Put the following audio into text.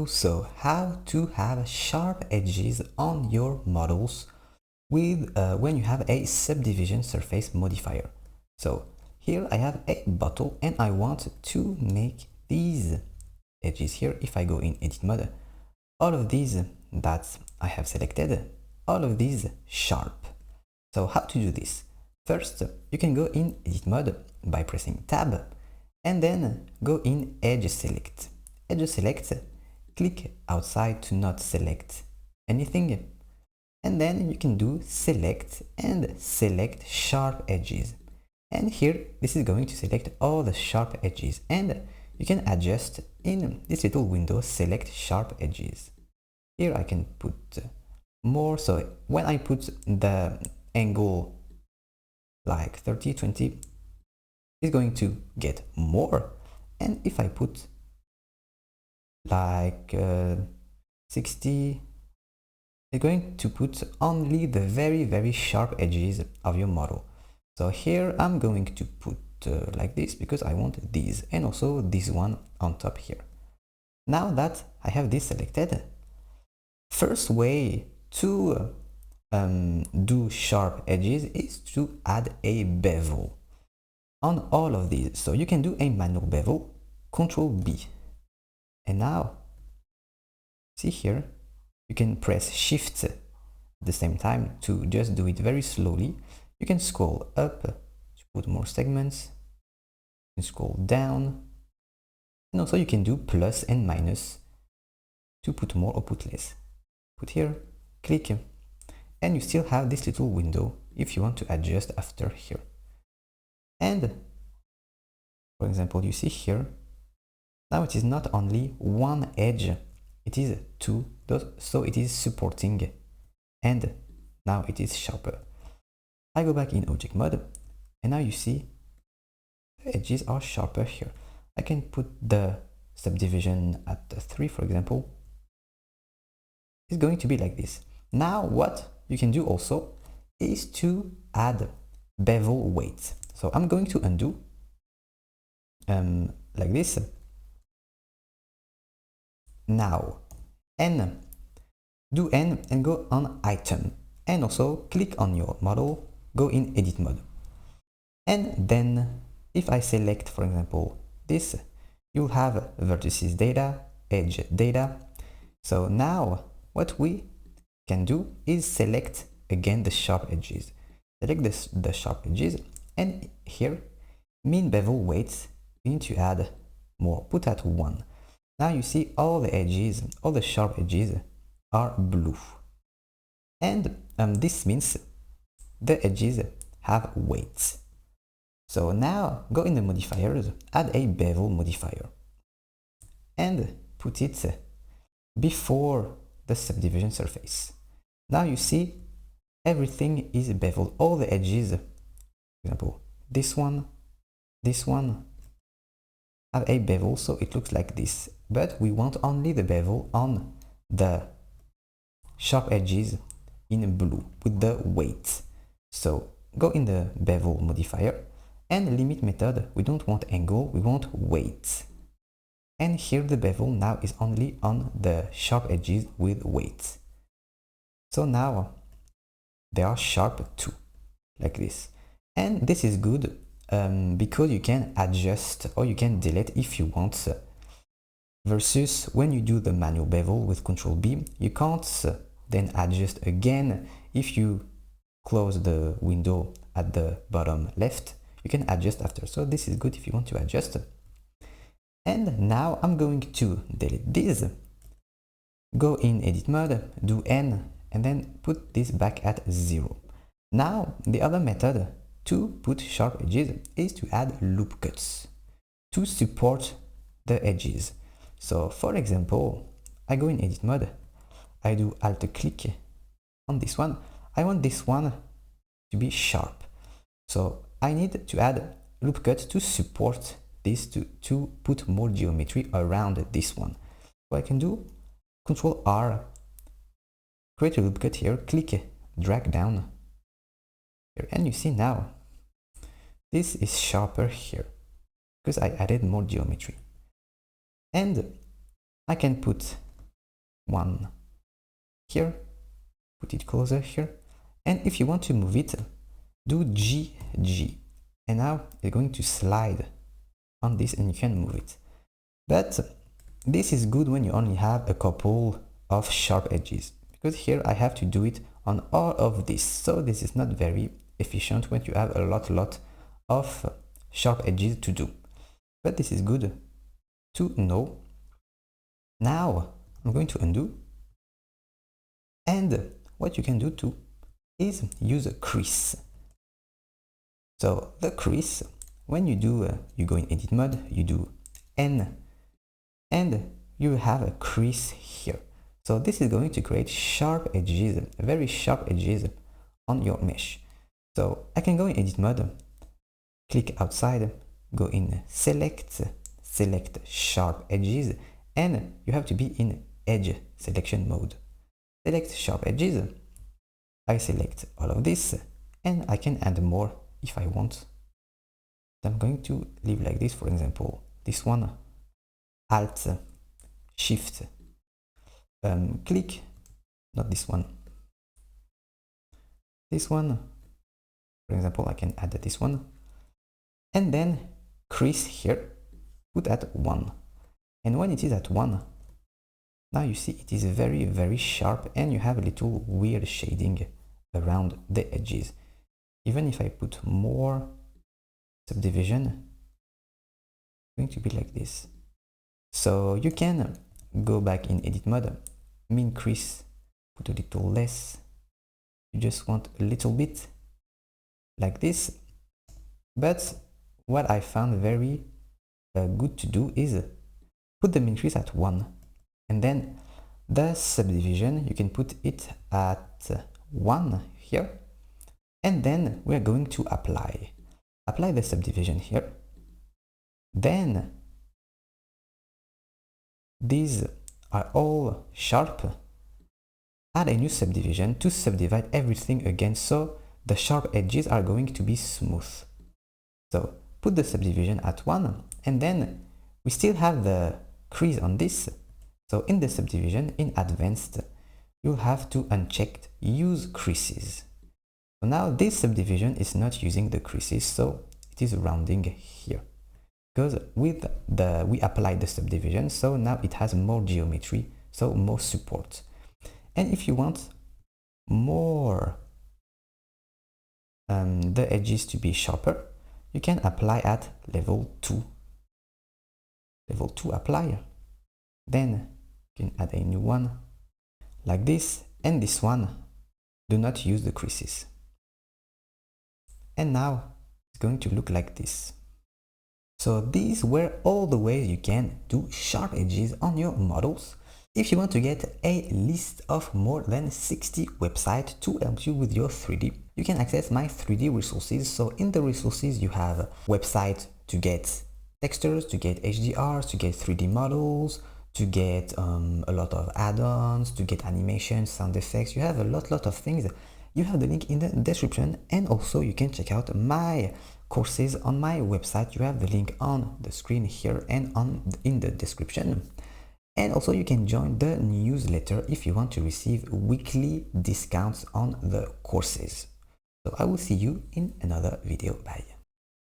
So how to have sharp edges on your models with when you have a subdivision surface modifier. So here I have a bottle and I want to make these edges here. If I go in edit mode, all of these that I have selected, all of these sharp. So how to do this? First, you can go in edit mode by pressing tab and then go in edge select. Edge select, click outside to not select anything, and then you can do select and select sharp edges. And here this is going to select all the sharp edges, and you can adjust in this little window select sharp edges. Here I can put more, so when I put the angle like 30, 20, it's going to get more, and if I put like 60, it's going to put only the very sharp edges of your model. So here I'm going to put like this because I want these, and also this one on top here. Now that I have this selected, first way to do sharp edges is to add a bevel on all of these. So you can do a manual bevel, Control B. And now, see here, you can press Shift at the same time to just do it very slowly. You can scroll up to put more segments. You can scroll down. And also you can do plus and minus to put more or put less. Put here, click, and you still have this little window if you want to adjust after here. And for example, you see here, now it is not only one edge, it is two, so it is supporting, and now it is sharper. I go back in object mode, and now you see the edges are sharper here. I can put the subdivision at 3, for example. It's going to be like this. Now what you can do also is to add bevel weight. So I'm going to undo like this. Now N, do N and go on item, and also click on your model, go in edit mode. And then if I select, for example, this, you'll have vertices data, edge data. So now what we can do is select again the sharp edges. Select the sharp edges, and here mean bevel weights, we need to add more, put at 1. Now you see all the edges, all the sharp edges are blue. And this means the edges have weights. So now go in the modifiers, add a bevel modifier and put it before the subdivision surface. Now you see everything is beveled, all the edges, for example, this one have a bevel, so it looks like this, but we want only the bevel on the sharp edges in blue with the weight. So go in the bevel modifier and limit method, we don't want angle, we want weight. And here the bevel now is only on the sharp edges with weight. So now they are sharp too, like this. And this is good because you can adjust or you can delete if you want, versus when you do the manual bevel with Control B, you can't then adjust again. If you close the window at the bottom left, you can adjust after. So this is good if you want to adjust. And now I'm going to delete this, go in edit mode, do N, and then put this back at 0. Now the other method to put sharp edges is to add loop cuts to support the edges. So for example, I go in edit mode, I do alt click on this one. I want this one to be sharp, so I need to add loop cut to support this, to put more geometry around this one. So I can do Control R, create a loop cut here, click, drag down here, and you see now this is sharper here because I added more geometry. And I can put one here, put it closer here, and if you want to move it, do GG, and now you're going to slide on this and you can move it. But this is good when you only have a couple of sharp edges, because here I have to do it on all of this, so this is not very efficient when you have a lot of sharp edges to do. But this is good to know. Now I'm going to undo, and what you can do too is use a crease. So the crease, when you do you go in edit mode, you do N, and you have a crease here. So this is going to create sharp edges, very sharp edges on your mesh. So I can go in edit mode, click outside, go in select sharp edges, and you have to be in edge selection mode. Select sharp edges, I select all of this, and I can add more if I want. I'm going to leave like this, for example, this one, Alt, Shift, click, not this one, this one, for example, I can add this one, and then crease here, put at 1, and when it is at 1, now you see it is very sharp, and you have a little weird shading around the edges. Even if I put more subdivision, it's going to be like this. So you can go back in edit mode, min crease, put a little less, you just want a little bit like this. But what I found very good to do is put the min crease at 1, and then the subdivision you can put it at 1 here, and then we are going to apply the subdivision here. Then these are all sharp. Add a new subdivision to subdivide everything again, so the sharp edges are going to be smooth. So put the subdivision at 1, and then we still have the crease on this. So in the subdivision, in advanced, you'll have to uncheck use creases. So now this subdivision is not using the creases, so it is rounding here, because with we applied the subdivision, so now it has more geometry, so more support. And if you want more the edges to be sharper, you can apply at level 2. Level 2 apply. Then you can add a new one like this, and this one do not use the creases. And now it's going to look like this. So these were all the ways you can do sharp edges on your models. If you want to get a list of more than 60 websites to help you with your 3D, you can access my 3D resources. So in the resources you have websites to get textures, to get HDRs, to get 3D models, to get a lot of add-ons, to get animations, sound effects. You have a lot of things. You have the link in the description, and also you can check out my courses on my website. You have the link on the screen here and in the description. And also you can join the newsletter if you want to receive weekly discounts on the courses. So I will see you in another video. Bye.